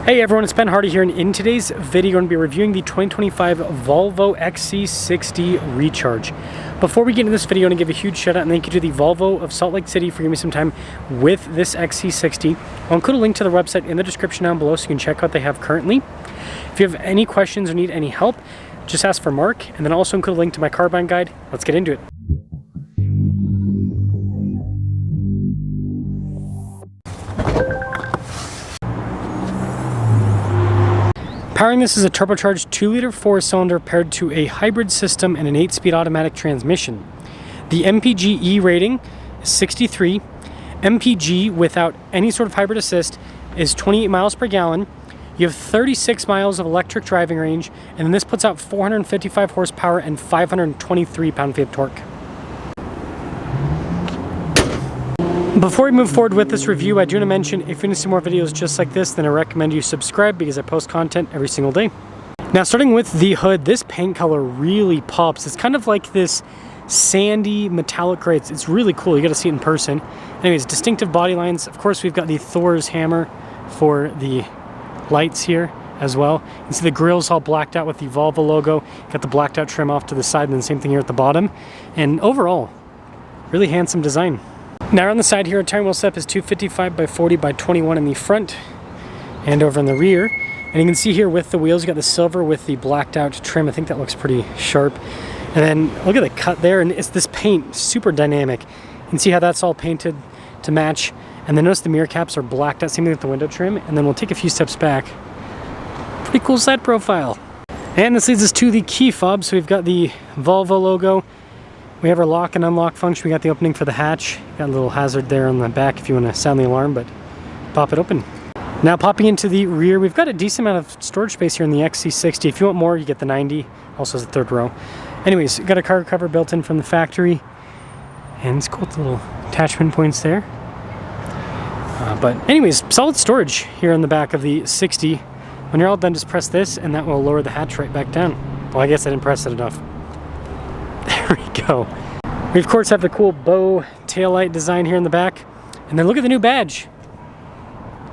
Hey everyone, it's Ben Hardy here, and in today's video, I'm going to be reviewing the 2025 Volvo XC60 Recharge. Before we get into this video, I want to give a huge shout out and thank you to the Volvo of Salt Lake City for giving me some time with this XC60. I'll include a link to the website in the description down below so you can check out what they have currently. If you have any questions or need any help, just ask for Mark, and then I'll also include a link to my car buying guide. Let's get into it. Powering this is a turbocharged 2-liter 4-cylinder paired to a hybrid system and an 8-speed automatic transmission. The MPG rating is 63. MPG without any sort of hybrid assist is 28 miles per gallon. You have 36 miles of electric driving range, and then this puts out 455 horsepower and 523 pound-feet of torque. Before we move forward with this review, I do want to mention if you want to see more videos just like this, then I recommend you subscribe because I post content every single day. Now, starting with the hood, this paint color really pops. It's kind of like this sandy metallic gray. It's really cool. You got to see it in person. Anyways, distinctive body lines. Of course, we've got the Thor's hammer for the lights here as well. You can see the grill's all blacked out with the Volvo logo. Got the blacked out trim off to the side, and then same thing here at the bottom. And overall, really handsome design. Now on the side here, our tire wheel setup is 255 by 40 by 21 in the front and over in the rear. And you can see here with the wheels, you got the silver with the blacked out trim. I think that looks pretty sharp. And then look at the cut there, and it's this paint, super dynamic. You can see how that's all painted to match. And then notice the mirror caps are blacked out, same thing with the window trim. And then we'll take a few steps back. Pretty cool side profile. And this leads us to the key fob. So we've got the Volvo logo. We have our lock and unlock function. We got the opening for the hatch. Got a little hazard there on the back if you want to sound the alarm, but pop it open. Now popping into the rear, we've got a decent amount of storage space here in the XC60. If you want more, you get the 90. Also has a third row. Anyways, got a cargo cover built in from the factory. And it's cool with the little attachment points there. But anyways, solid storage here in the back of the 60. When you're all done, just press this and that will lower the hatch right back down. Well, I guess I didn't press it enough. There we go. We of course have the cool bow taillight design here in the back. And then look at the new badge.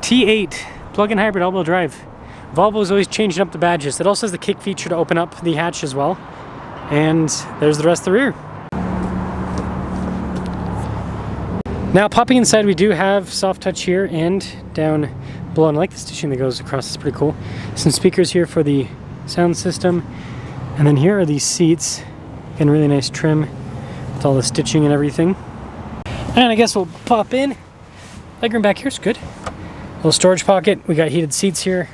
T8 plug-in hybrid all-wheel drive. Volvo's always changing up the badges. It also has the kick feature to open up the hatch as well. And there's the rest of the rear. Now popping inside, we do have soft touch here and down below. And I like the stitching that goes across. It's pretty cool. Some speakers here for the sound system. And then here are these seats. Again, really nice trim with all the stitching and everything. And I guess we'll pop in. Legroom back here is good. Little storage pocket. We got heated seats here.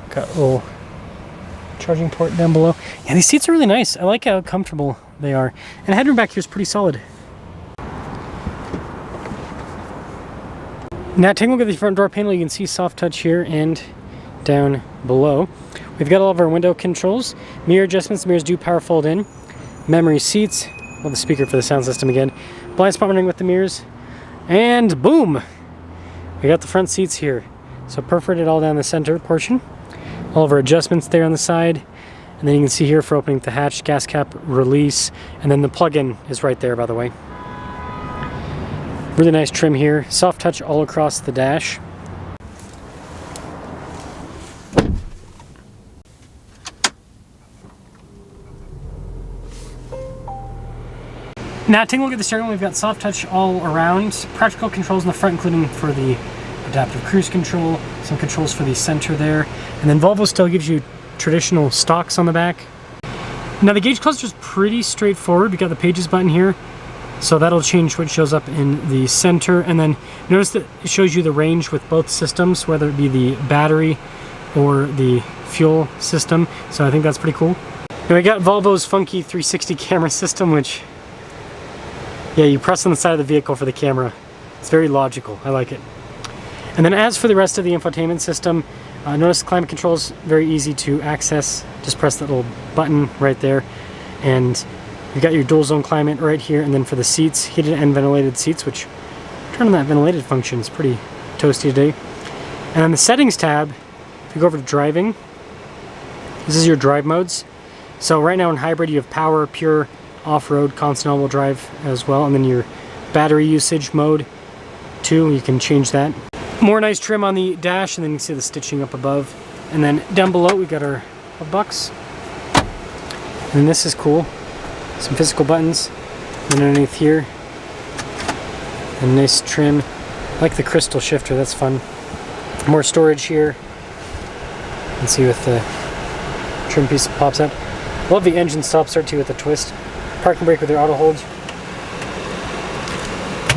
Got a little charging port down below. Yeah, these seats are really nice. I like how comfortable they are. And the headroom back here is pretty solid. Now taking a look at the front door panel, you can see soft touch here and down below. We've got all of our window controls. Mirror adjustments. The mirrors do power fold in. Memory seats. Well, the speaker for the sound system again. Blind spot monitoring with the mirrors. And boom! We got the front seats here. So perforated all down the center portion. All of our adjustments there on the side. And then you can see here for opening the hatch, gas cap release. And then the plug-in is right there, by the way. Really nice trim here. Soft touch all across the dash. Now taking a look at the steering wheel, we've got soft touch all around. Practical controls in the front, including for the adaptive cruise control, some controls for the center there. And then Volvo still gives you traditional stocks on the back. Now the gauge cluster is pretty straightforward. We got the pages button here. So that'll change what shows up in the center. And then notice that it shows you the range with both systems, whether it be the battery or the fuel system. So I think that's pretty cool. Now we got Volvo's funky 360 camera system, which, yeah, you press on the side of the vehicle for the camera. It's very logical. I like it. And then as for the rest of the infotainment system, notice the climate control is very easy to access. Just press that little button right there. And you've got your dual zone climate right here. And then for the seats, heated and ventilated seats, which turn on that ventilated function is pretty toasty today. And then the settings tab, if you go over to driving, this is your drive modes. So right now in hybrid, you have power, pure, off-road, constant all-wheel drive as well, and then your battery usage mode too, you can change that. More nice trim on the dash, and then you can see the stitching up above. And then down below we got our bucks. And this is cool. Some physical buttons. And underneath here, a nice trim. I like the crystal shifter, that's fun. More storage here. You can see with the trim piece pops up. Love the engine stop start too with the twist. Parking brake with your auto hold.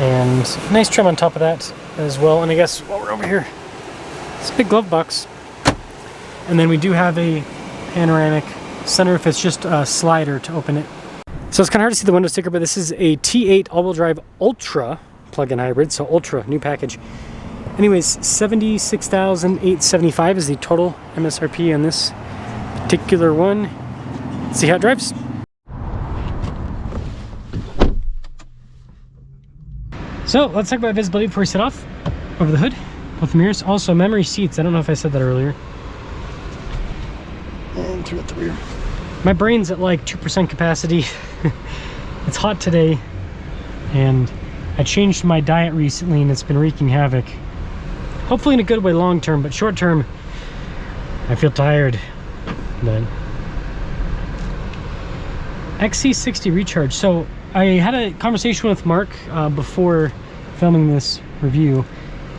And nice trim on top of that as well. And I guess while we're over here, it's a big glove box. And then we do have a panoramic sunroof. It's just a slider to open it. So it's kind of hard to see the window sticker, but this is a T8 all-wheel drive Ultra plug-in hybrid. So Ultra, new package. Anyways, $76,875 is the total MSRP on this particular one. Let's see how it drives. So let's talk about visibility before we set off. Over the hood, both mirrors. Also memory seats. I don't know if I said that earlier. And through at the rear. My brain's at like 2% capacity. It's hot today, and I changed my diet recently, and it's been wreaking havoc. Hopefully in a good way long term, but short term, I feel tired. But XC60 recharge. So I had a conversation with Mark before filming this review.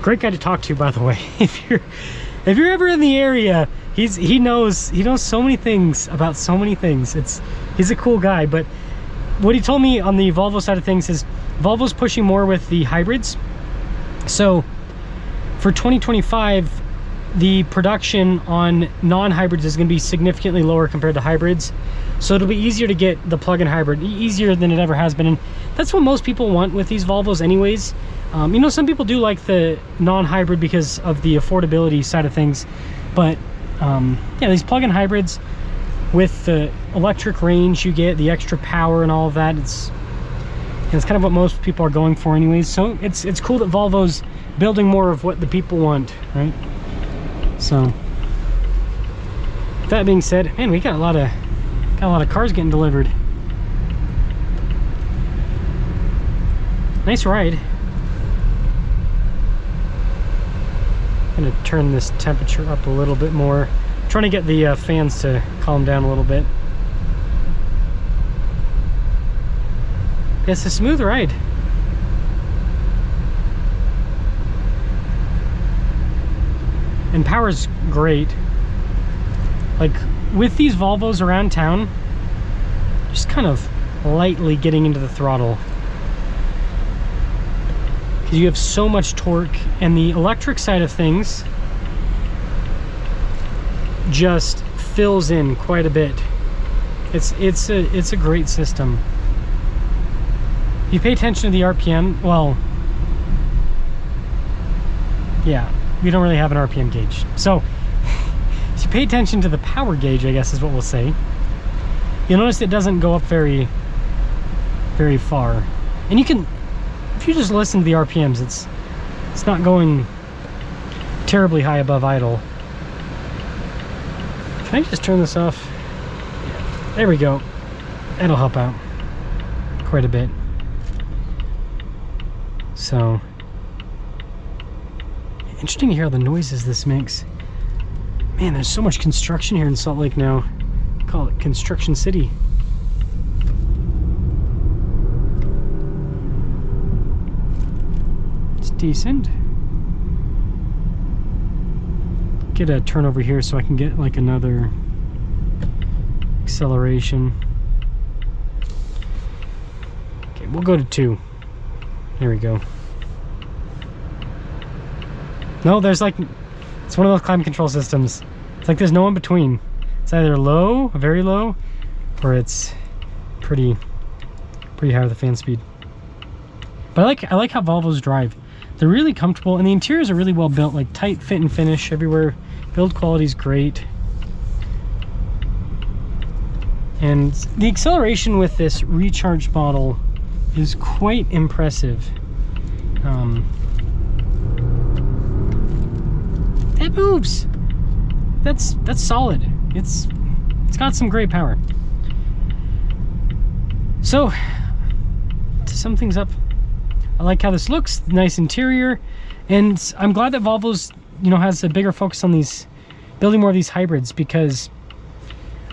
Great guy to talk to, by the way. If you're ever in the area, he knows so many things about so many things. He's a cool guy. But what he told me on the Volvo side of things is Volvo's pushing more with the hybrids. So for 2025, the production on non-hybrids is going to be significantly lower compared to hybrids. So it'll be easier to get the plug-in hybrid, easier than it ever has been. And that's what most people want with these Volvos anyways. You know, some people do like the non-hybrid because of the affordability side of things. But yeah, these plug-in hybrids with the electric range you get, the extra power and all of that, it's kind of what most people are going for anyways. So it's cool that Volvo's building more of what the people want, right? So that being said, man, we got a lot of cars getting delivered. Nice ride. I'm gonna turn this temperature up a little bit more. I'm trying to get the fans to calm down a little bit. It's a smooth ride. And power's great. Like with these Volvos around town, just kind of lightly getting into the throttle, because you have so much torque, and the electric side of things just fills in quite a bit. It's a great system. If you pay attention to the RPM, well, yeah, we don't really have an RPM gauge. So if you pay attention to the power gauge, I guess is what we'll say, you'll notice it doesn't go up very far. And you can, if you just listen to the RPMs, it's not going terribly high above idle. Can I just turn this off? Yeah, there we go. That'll help out quite a bit. So interesting to hear all the noises this makes. Man, there's so much construction here in Salt Lake now. Call it Construction City. It's decent. Get a turn over here so I can get like another acceleration. Okay, we'll go to 2. There we go. No, there's like, it's one of those climate control systems. It's like there's no in between. It's either low, very low, or it's pretty high with the fan speed. But I like how Volvos drive. They're really comfortable, and the interiors are really well built, like tight fit and finish everywhere. Build quality is great. And the acceleration with this recharged model is quite impressive. It moves. That's solid. It's got some great power. So to sum things up, I like how this looks. Nice interior, And I'm glad that Volvo's, you know, has a bigger focus on these, building more of these hybrids, because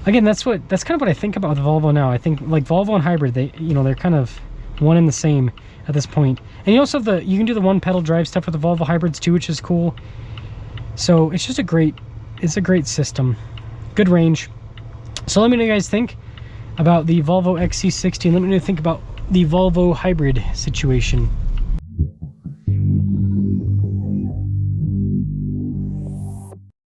again, that's kind of what I think about with Volvo now. I think like Volvo and hybrid, they, you know, they're kind of one and the same at this point. And you also have you can do the one pedal drive stuff with the Volvo hybrids too, which is cool. So it's just a great system, good range. So let me know what you guys think about the Volvo XC60, and let me know what you think about the Volvo hybrid situation.